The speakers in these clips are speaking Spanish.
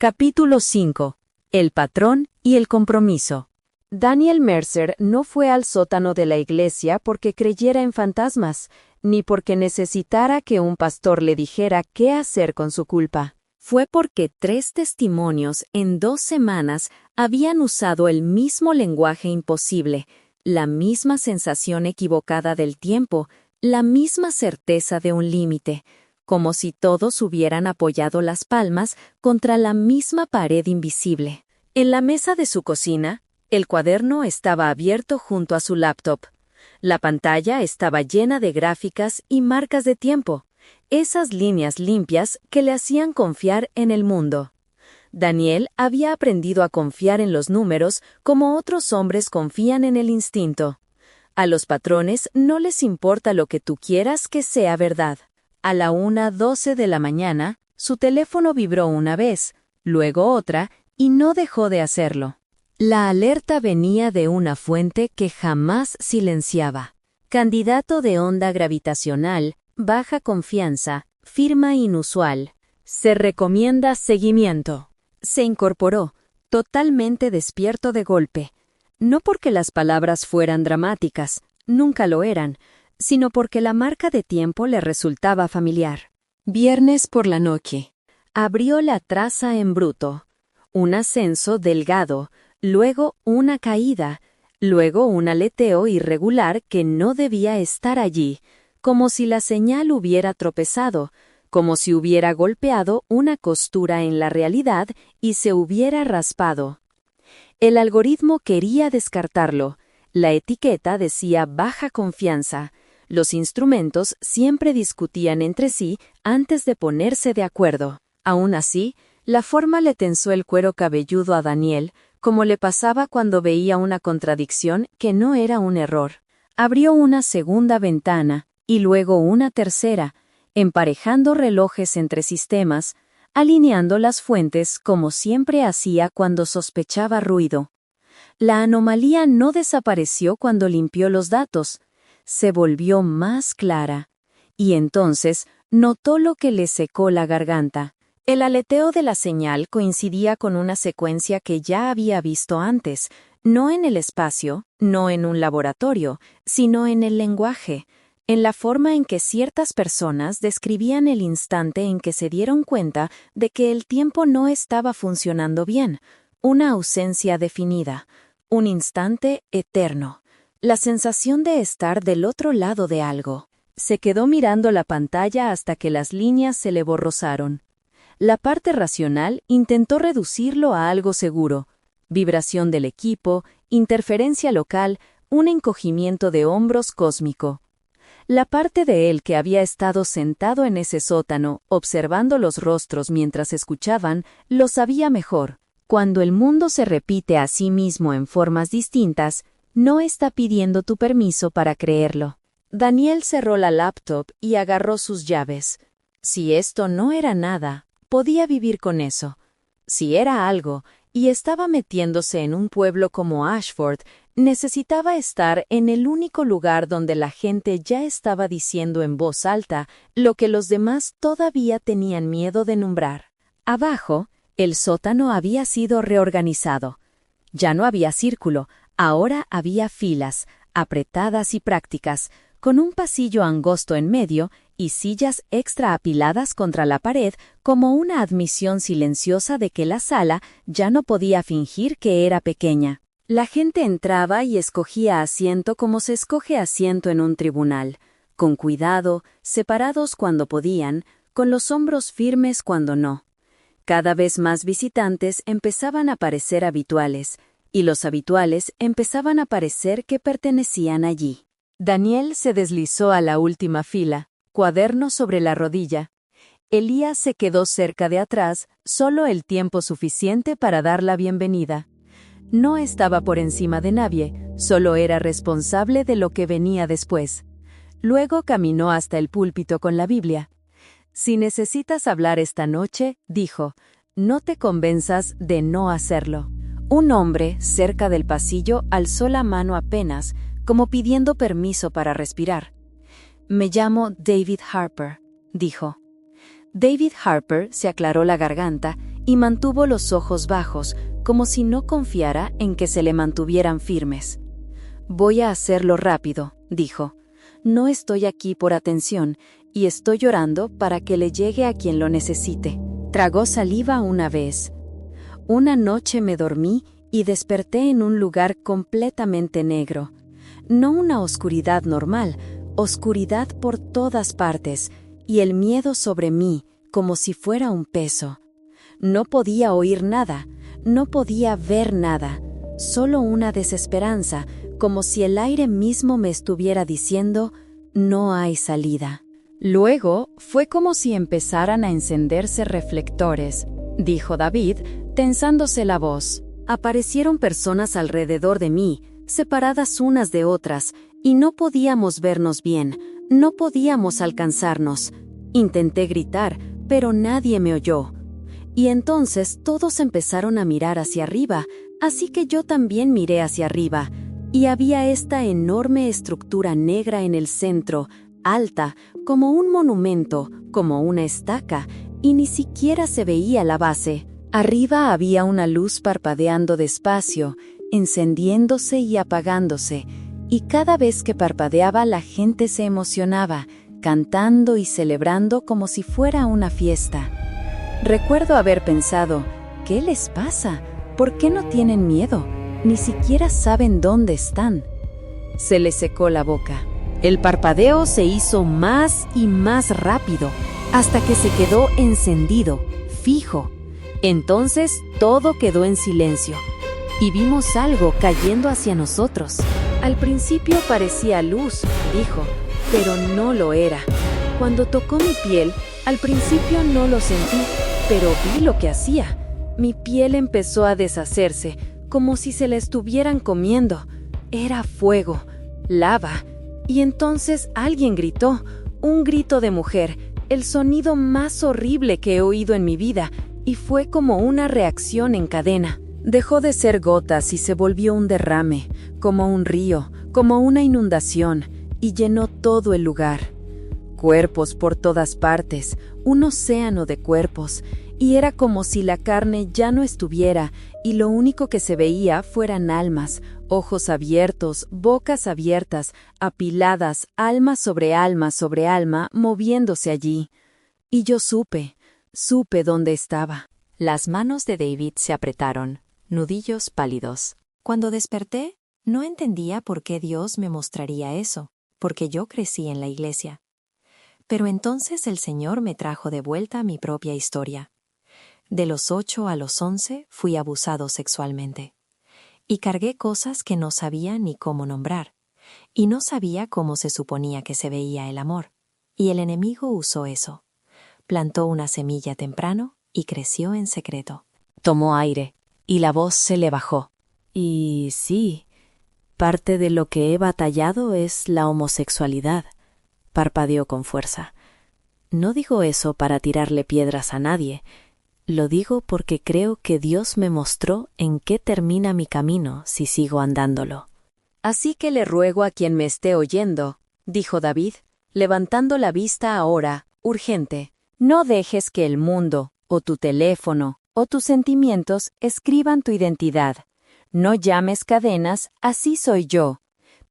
Capítulo 5. El patrón y el compromiso. Daniel Mercer no fue al sótano de la iglesia porque creyera en fantasmas, ni porque necesitara que un pastor le dijera qué hacer con su culpa. Fue porque 3 testimonios en 2 semanas habían usado el mismo lenguaje imposible, la misma sensación equivocada del tiempo, la misma certeza de un límite, como si todos hubieran apoyado las palmas contra la misma pared invisible. En la mesa de su cocina, el cuaderno estaba abierto junto a su laptop. La pantalla estaba llena de gráficas y marcas de tiempo, esas líneas limpias que le hacían confiar en el mundo. Daniel había aprendido a confiar en los números como otros hombres confían en el instinto. A los patrones no les importa lo que tú quieras que sea verdad. A la 1:12 de la mañana, su teléfono vibró una vez, luego otra, y no dejó de hacerlo. La alerta venía de una fuente que jamás silenciaba. Candidato de onda gravitacional, baja confianza, firma inusual. Se recomienda seguimiento. Se incorporó, totalmente despierto de golpe. No porque las palabras fueran dramáticas, nunca lo eran, sino porque la marca de tiempo le resultaba familiar. Viernes por la noche. Abrió la traza en bruto. Un ascenso delgado, luego una caída, luego un aleteo irregular que no debía estar allí, como si la señal hubiera tropezado, como si hubiera golpeado una costura en la realidad y se hubiera raspado. El algoritmo quería descartarlo. La etiqueta decía baja confianza. Los instrumentos siempre discutían entre sí antes de ponerse de acuerdo. Aún así, la forma le tensó el cuero cabelludo a Daniel, como le pasaba cuando veía una contradicción que no era un error. Abrió una segunda ventana, y luego una tercera, emparejando relojes entre sistemas, alineando las fuentes como siempre hacía cuando sospechaba ruido. La anomalía no desapareció cuando limpió los datos. Se volvió más clara, y entonces notó lo que le secó la garganta. El aleteo de la señal coincidía con una secuencia que ya había visto antes, no en el espacio, no en un laboratorio, sino en el lenguaje, en la forma en que ciertas personas describían el instante en que se dieron cuenta de que el tiempo no estaba funcionando bien, una ausencia definida, un instante eterno. La sensación de estar del otro lado de algo. Se quedó mirando la pantalla hasta que las líneas se le borrosaron. La parte racional intentó reducirlo a algo seguro. Vibración del equipo, interferencia local, un encogimiento de hombros cósmico. La parte de él que había estado sentado en ese sótano, observando los rostros mientras escuchaban, lo sabía mejor. Cuando el mundo se repite a sí mismo en formas distintas, no está pidiendo tu permiso para creerlo. Daniel cerró la laptop y agarró sus llaves. Si esto no era nada, podía vivir con eso. Si era algo, y estaba metiéndose en un pueblo como Ashford, necesitaba estar en el único lugar donde la gente ya estaba diciendo en voz alta lo que los demás todavía tenían miedo de nombrar. Abajo, el sótano había sido reorganizado. Ya no había círculo. Ahora había filas, apretadas y prácticas, con un pasillo angosto en medio y sillas extra apiladas contra la pared como una admisión silenciosa de que la sala ya no podía fingir que era pequeña. La gente entraba y escogía asiento como se escoge asiento en un tribunal, con cuidado, separados cuando podían, con los hombros firmes cuando no. Cada vez más visitantes empezaban a parecer habituales, y los habituales empezaban a parecer que pertenecían allí. Daniel se deslizó a la última fila, cuaderno sobre la rodilla. Elías se quedó cerca de atrás, solo el tiempo suficiente para dar la bienvenida. No estaba por encima de nadie, solo era responsable de lo que venía después. Luego caminó hasta el púlpito con la Biblia. Si necesitas hablar esta noche, dijo, no te convenzas de no hacerlo. Un hombre, cerca del pasillo, alzó la mano apenas, como pidiendo permiso para respirar. Me llamo David Harper, dijo. David Harper se aclaró la garganta y mantuvo los ojos bajos, como si no confiara en que se le mantuvieran firmes. «Voy a hacerlo rápido», dijo. «No estoy aquí por atención, y estoy llorando para que le llegue a quien lo necesite». Tragó saliva una vez. «Una noche me dormí y desperté en un lugar completamente negro. No una oscuridad normal, oscuridad por todas partes, y el miedo sobre mí, como si fuera un peso. No podía oír nada, no podía ver nada, solo una desesperanza, como si el aire mismo me estuviera diciendo, no hay salida». Luego fue como si empezaran a encenderse reflectores, dijo David, tensándose la voz. Aparecieron personas alrededor de mí, separadas unas de otras, y no podíamos vernos bien, no podíamos alcanzarnos. Intenté gritar, pero nadie me oyó. Y entonces todos empezaron a mirar hacia arriba, así que yo también miré hacia arriba, y había esta enorme estructura negra en el centro, alta, como un monumento, como una estaca, y ni siquiera se veía la base. Arriba había una luz parpadeando despacio, encendiéndose y apagándose, y cada vez que parpadeaba la gente se emocionaba, cantando y celebrando como si fuera una fiesta. Recuerdo haber pensado, ¿qué les pasa? ¿Por qué no tienen miedo? Ni siquiera saben dónde están. Se le secó la boca. El parpadeo se hizo más y más rápido, hasta que se quedó encendido, fijo. Entonces todo quedó en silencio, y vimos algo cayendo hacia nosotros. Al principio parecía luz, dijo, pero no lo era. Cuando tocó mi piel, al principio no lo sentí, pero vi lo que hacía. Mi piel empezó a deshacerse, como si se la estuvieran comiendo. Era fuego, lava. Y entonces alguien gritó, un grito de mujer, el sonido más horrible que he oído en mi vida, y fue como una reacción en cadena. Dejó de ser gotas y se volvió un derrame, como un río, como una inundación, y llenó todo el lugar. Cuerpos por todas partes, un océano de cuerpos, y era como si la carne ya no estuviera, y lo único que se veía fueran almas, ojos abiertos, bocas abiertas, apiladas, alma sobre alma, moviéndose allí. Y yo supe dónde estaba. Las manos de David se apretaron, nudillos pálidos. Cuando desperté, no entendía por qué Dios me mostraría eso, porque yo crecí en la iglesia. Pero entonces el Señor me trajo de vuelta mi propia historia. De los 8 a los 11 fui abusado sexualmente. Y cargué cosas que no sabía ni cómo nombrar. Y no sabía cómo se suponía que se veía el amor. Y el enemigo usó eso. Plantó una semilla temprano y creció en secreto. Tomó aire, y la voz se le bajó. Y sí, parte de lo que he batallado es la homosexualidad. Parpadeó con fuerza. No digo eso para tirarle piedras a nadie. Lo digo porque creo que Dios me mostró en qué termina mi camino si sigo andándolo. Así que le ruego a quien me esté oyendo, dijo David, levantando la vista ahora, urgente, no dejes que el mundo, o tu teléfono, o tus sentimientos escriban tu identidad. No llames cadenas, así soy yo.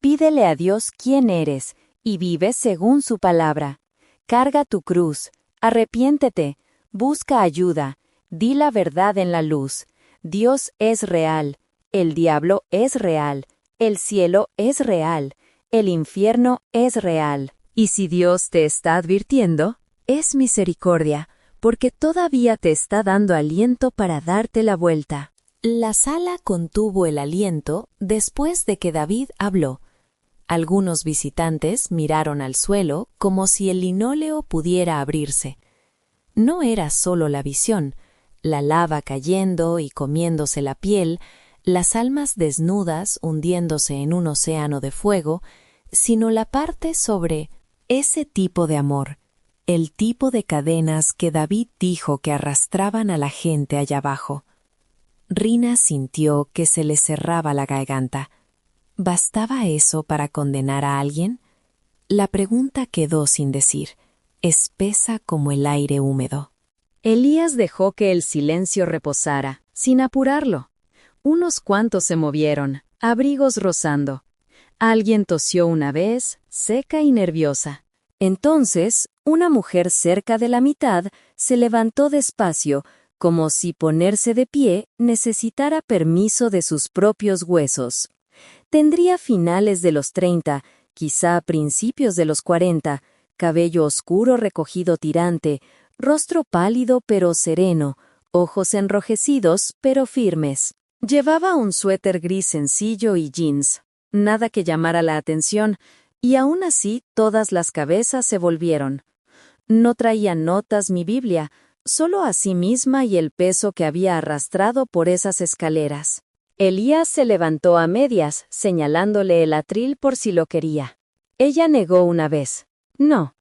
Pídele a Dios quién eres, y vive según su palabra. Carga tu cruz, arrepiéntete, busca ayuda. Di la verdad en la luz. Dios es real, el diablo es real, el cielo es real, el infierno es real. Y si Dios te está advirtiendo, es misericordia, porque todavía te está dando aliento para darte la vuelta. La sala contuvo el aliento después de que David habló. Algunos visitantes miraron al suelo como si el linóleo pudiera abrirse. No era solo la visión, la lava cayendo y comiéndose la piel, las almas desnudas hundiéndose en un océano de fuego, sino la parte sobre ese tipo de amor, el tipo de cadenas que David dijo que arrastraban a la gente allá abajo. Rina sintió que se le cerraba la garganta. ¿Bastaba eso para condenar a alguien? La pregunta quedó sin decir, espesa como el aire húmedo. Elías dejó que el silencio reposara, sin apurarlo. Unos cuantos se movieron, abrigos rozando. Alguien tosió una vez, seca y nerviosa. Entonces, una mujer cerca de la mitad se levantó despacio, como si ponerse de pie necesitara permiso de sus propios huesos. Tendría finales de los 30, quizá principios de los 40, cabello oscuro recogido tirante, rostro pálido pero sereno, ojos enrojecidos pero firmes. Llevaba un suéter gris sencillo y jeans, nada que llamara la atención, y aún así todas las cabezas se volvieron. No traía notas ni Biblia, solo a sí misma y el peso que había arrastrado por esas escaleras. Elías se levantó a medias, señalándole el atril por si lo quería. Ella negó una vez. No,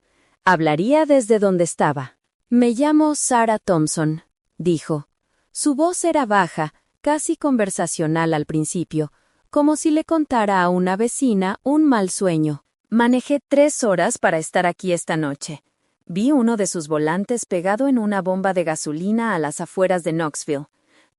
hablaría desde donde estaba. «Me llamo Sarah Thompson», dijo. Su voz era baja, casi conversacional al principio, como si le contara a una vecina un mal sueño. «Manejé 3 horas para estar aquí esta noche. Vi uno de sus volantes pegado en una bomba de gasolina a las afueras de Knoxville.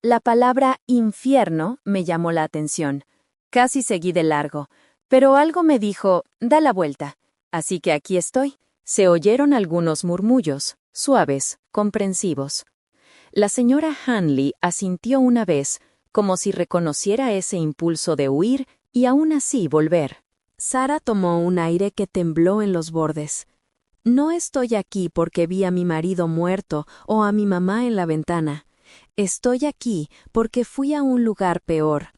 La palabra infierno me llamó la atención. Casi seguí de largo, pero algo me dijo, da la vuelta. Así que aquí estoy». Se oyeron algunos murmullos, suaves, comprensivos. La señora Hanley asintió una vez, como si reconociera ese impulso de huir y aún así volver. Sarah tomó un aire que tembló en los bordes. «No estoy aquí porque vi a mi marido muerto o a mi mamá en la ventana. Estoy aquí porque fui a un lugar peor.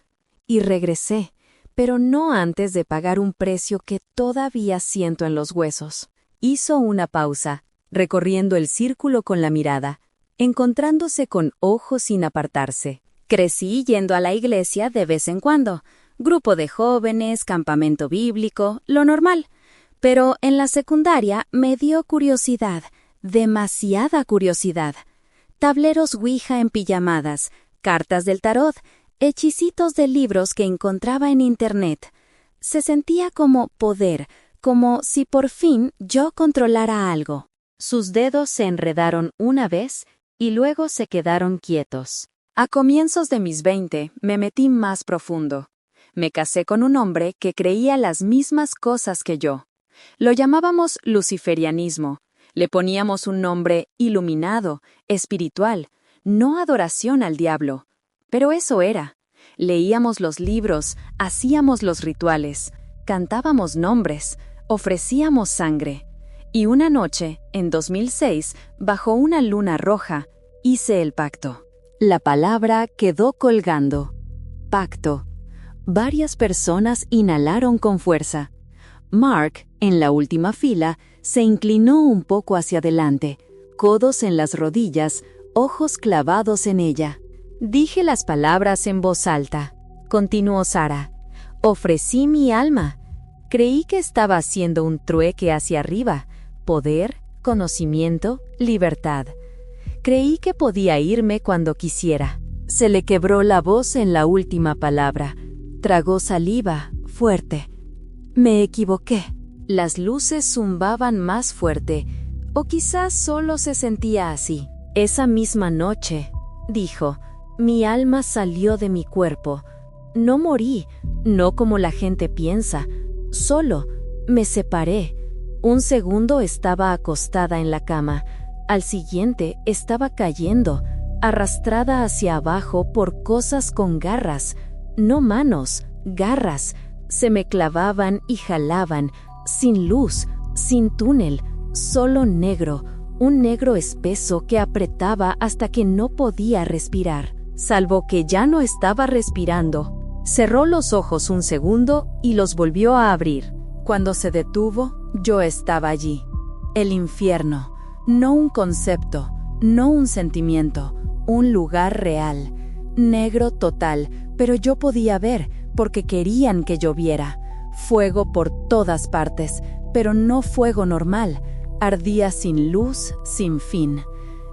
Y regresé, pero no antes de pagar un precio que todavía siento en los huesos». Hizo una pausa, recorriendo el círculo con la mirada, encontrándose con ojos sin apartarse. «Crecí yendo a la iglesia de vez en cuando. Grupo de jóvenes, campamento bíblico, lo normal. Pero en la secundaria me dio curiosidad, demasiada curiosidad. Tableros Ouija en pijamadas, cartas del tarot, hechicitos de libros que encontraba en Internet. Se sentía como poder, como si por fin yo controlara algo». Sus dedos se enredaron una vez y luego se quedaron quietos. «A comienzos de mis 20 me metí más profundo. Me casé con un hombre que creía las mismas cosas que yo. Lo llamábamos luciferianismo. Le poníamos un nombre iluminado, espiritual, no adoración al diablo. Pero eso era. Leíamos los libros, hacíamos los rituales, cantábamos nombres, ofrecíamos sangre. Y una noche, en 2006, bajo una luna roja, hice el pacto». La palabra quedó colgando. Pacto. Varias personas inhalaron con fuerza. Mark, en la última fila, se inclinó un poco hacia adelante, codos en las rodillas, ojos clavados en ella. «Dije las palabras en voz alta», continuó Sarah. «Ofrecí mi alma. Creí que estaba haciendo un trueque hacia arriba, poder, conocimiento, libertad. Creí que podía irme cuando quisiera». Se le quebró la voz en la última palabra. Tragó saliva, fuerte. «Me equivoqué». Las luces zumbaban más fuerte, o quizás solo se sentía así. «Esa misma noche», dijo, «mi alma salió de mi cuerpo. No morí, no como la gente piensa. Solo me separé. Un segundo estaba acostada en la cama. Al siguiente estaba cayendo, arrastrada hacia abajo por cosas con garras. No manos, garras. Se me clavaban y jalaban, sin luz, sin túnel, solo negro, un negro espeso que apretaba hasta que no podía respirar, salvo que ya no estaba respirando. Cerró los ojos un segundo y los volvió a abrir. Cuando se detuvo, yo estaba allí. El infierno, no un concepto, no un sentimiento, un lugar real. Negro total, pero yo podía ver, porque querían que yo viera. Fuego por todas partes, pero no fuego normal. Ardía sin luz, sin fin.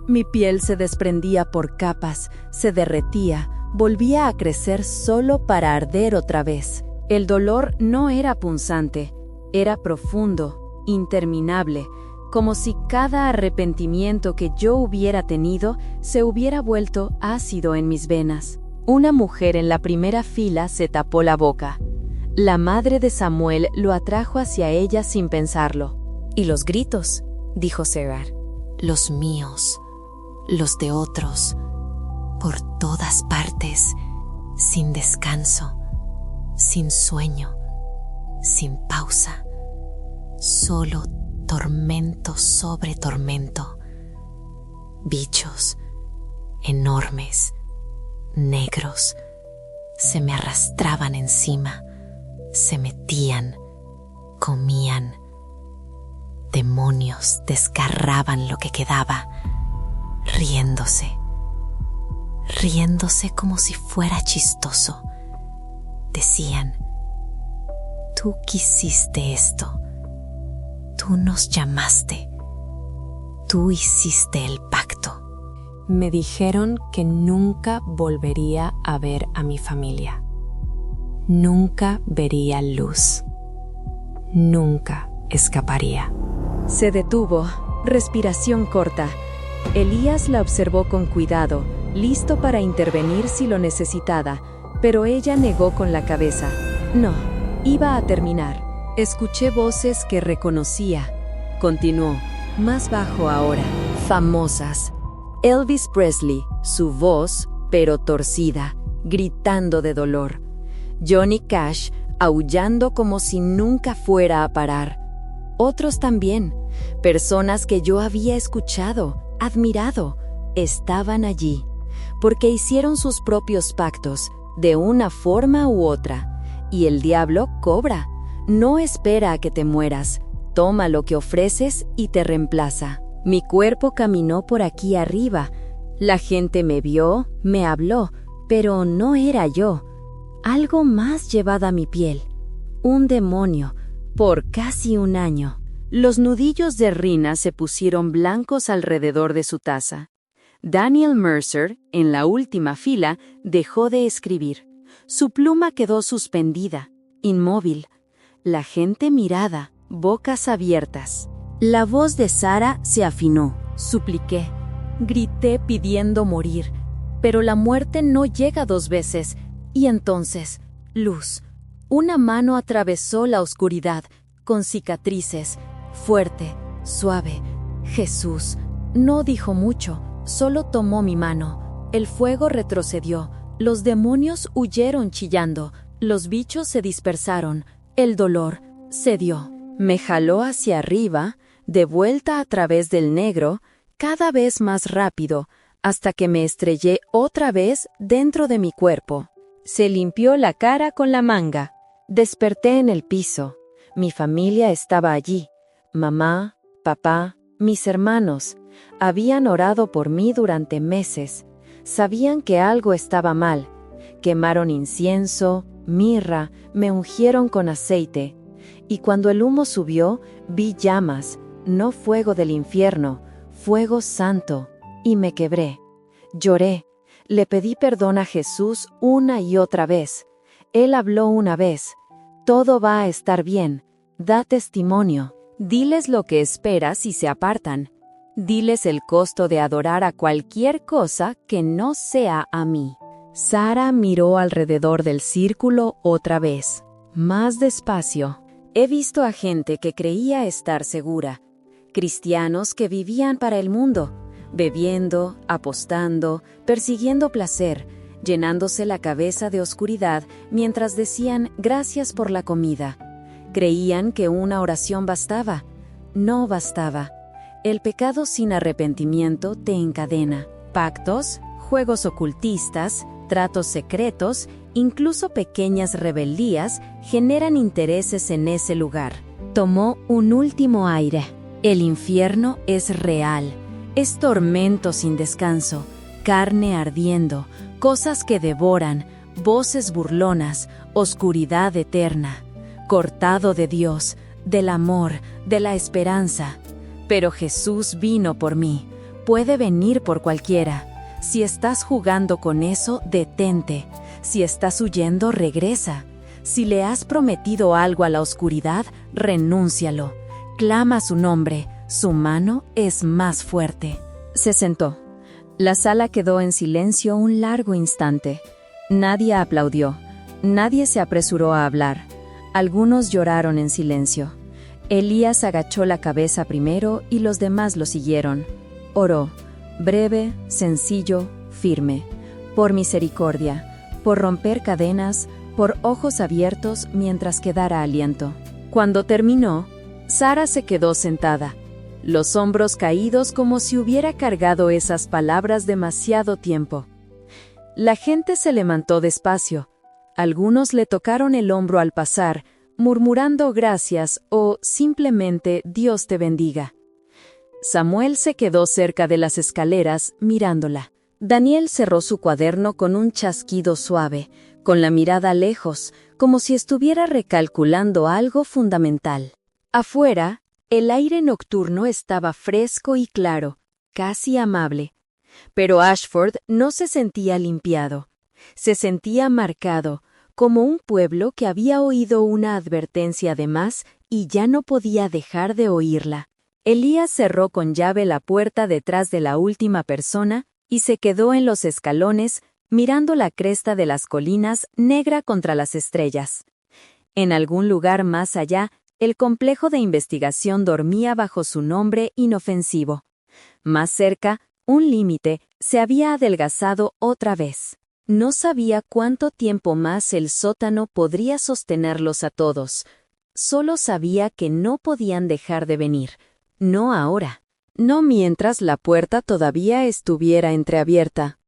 Mi piel se desprendía por capas, se derretía, volvía a crecer solo para arder otra vez. El dolor no era punzante, era profundo, interminable, como si cada arrepentimiento que yo hubiera tenido se hubiera vuelto ácido en mis venas. Una mujer en la primera fila se tapó la boca. La madre de Samuel lo atrajo hacia ella sin pensarlo. «¿Y los gritos?», dijo Sarah. «Los míos, los de otros, por todas partes, sin descanso, sin sueño, sin pausa, solo tormento sobre tormento. Bichos enormes, negros, se me arrastraban encima, se metían, comían. Demonios desgarraban lo que quedaba, riéndose como si fuera chistoso. Decían: tú quisiste esto, tú nos llamaste, tú hiciste el pacto». Me dijeron que nunca volvería a ver a mi familia. Nunca vería luz. Nunca escaparía. Se detuvo, respiración corta. Elías la observó con cuidado, listo para intervenir si lo necesitaba, pero ella negó con la cabeza. No, iba a terminar. Escuché voces que reconocía. Continuó, más bajo ahora. Famosas. Elvis Presley, su voz, pero torcida, gritando de dolor. Johnny Cash, aullando como si nunca fuera a parar. Otros también, personas que yo había escuchado, admirado, estaban allí, porque hicieron sus propios pactos, de una forma u otra. Y el diablo cobra, no espera a que te mueras, toma lo que ofreces y te reemplaza. Mi cuerpo caminó por aquí arriba, la gente me vio, me habló, pero no era yo. Algo más llevaba mi piel, un demonio, por casi un año. Los nudillos de Rina se pusieron blancos alrededor de su taza. Daniel Mercer, en la última fila, dejó de escribir. Su pluma quedó suspendida, inmóvil. La gente mirada, bocas abiertas. La voz de Sarah se afinó. Supliqué. Grité pidiendo morir. Pero la muerte no llega 2 veces. Y entonces, luz. Una mano atravesó la oscuridad, con cicatrices, fuerte, suave. Jesús. No dijo mucho, solo tomó mi mano. El fuego retrocedió. Los demonios huyeron chillando. Los bichos se dispersaron. El dolor cedió. Me jaló hacia arriba, de vuelta a través del negro, cada vez más rápido, hasta que me estrellé otra vez dentro de mi cuerpo. Se limpió la cara con la manga. Desperté en el piso. Mi familia estaba allí. Mamá, papá, mis hermanos. Habían orado por mí durante meses. Sabían que algo estaba mal. Quemaron incienso, mirra, me ungieron con aceite. Y cuando el humo subió, vi llamas, no fuego del infierno, fuego santo, y me quebré. Lloré, le pedí perdón a Jesús una y otra vez. Él habló una vez: todo va a estar bien, da testimonio. Diles lo que esperas si se apartan. Diles el costo de adorar a cualquier cosa que no sea a mí. Sarah miró alrededor del círculo otra vez, más despacio. He visto a gente que creía estar segura, cristianos que vivían para el mundo, bebiendo, apostando, persiguiendo placer, llenándose la cabeza de oscuridad mientras decían gracias por la comida. Creían que una oración bastaba. No bastaba. El pecado sin arrepentimiento te encadena. Pactos, juegos ocultistas, tratos secretos, incluso pequeñas rebeldías generan intereses en ese lugar. Tomó un último aire. El infierno es real. Es tormento sin descanso, carne ardiendo, cosas que devoran, voces burlonas, oscuridad eterna. Cortado de Dios, del amor, de la esperanza. Pero Jesús vino por mí. Puede venir por cualquiera. Si estás jugando con eso, detente. Si estás huyendo, regresa. Si le has prometido algo a la oscuridad, renúncialo. Clama su nombre, Su mano es más fuerte. Se sentó. La sala quedó en silencio un largo instante. Nadie aplaudió. Nadie se apresuró a hablar. Algunos lloraron en silencio. Elías agachó la cabeza primero y los demás lo siguieron. Oró, breve, sencillo, firme. Por misericordia, por romper cadenas, por ojos abiertos mientras quedara aliento. Cuando terminó, Sara se quedó sentada, los hombros caídos como si hubiera cargado esas palabras demasiado tiempo. La gente se levantó despacio. Algunos le tocaron el hombro al pasar, murmurando gracias o simplemente Dios te bendiga. Samuel se quedó cerca de las escaleras mirándola. Daniel cerró su cuaderno con un chasquido suave, con la mirada lejos, como si estuviera recalculando algo fundamental. Afuera, el aire nocturno estaba fresco y claro, casi amable. Pero Ashford no se sentía limpiado. Se sentía marcado, como un pueblo que había oído una advertencia de más y ya no podía dejar de oírla. Elías cerró con llave la puerta detrás de la última persona y se quedó en los escalones mirando la cresta de las colinas negra contra las estrellas. En algún lugar más allá, el complejo de investigación dormía bajo su nombre inofensivo. Más cerca, un límite se había adelgazado otra vez. No sabía cuánto tiempo más el sótano podría sostenerlos a todos. Solo sabía que no podían dejar de venir. No ahora. No mientras la puerta todavía estuviera entreabierta.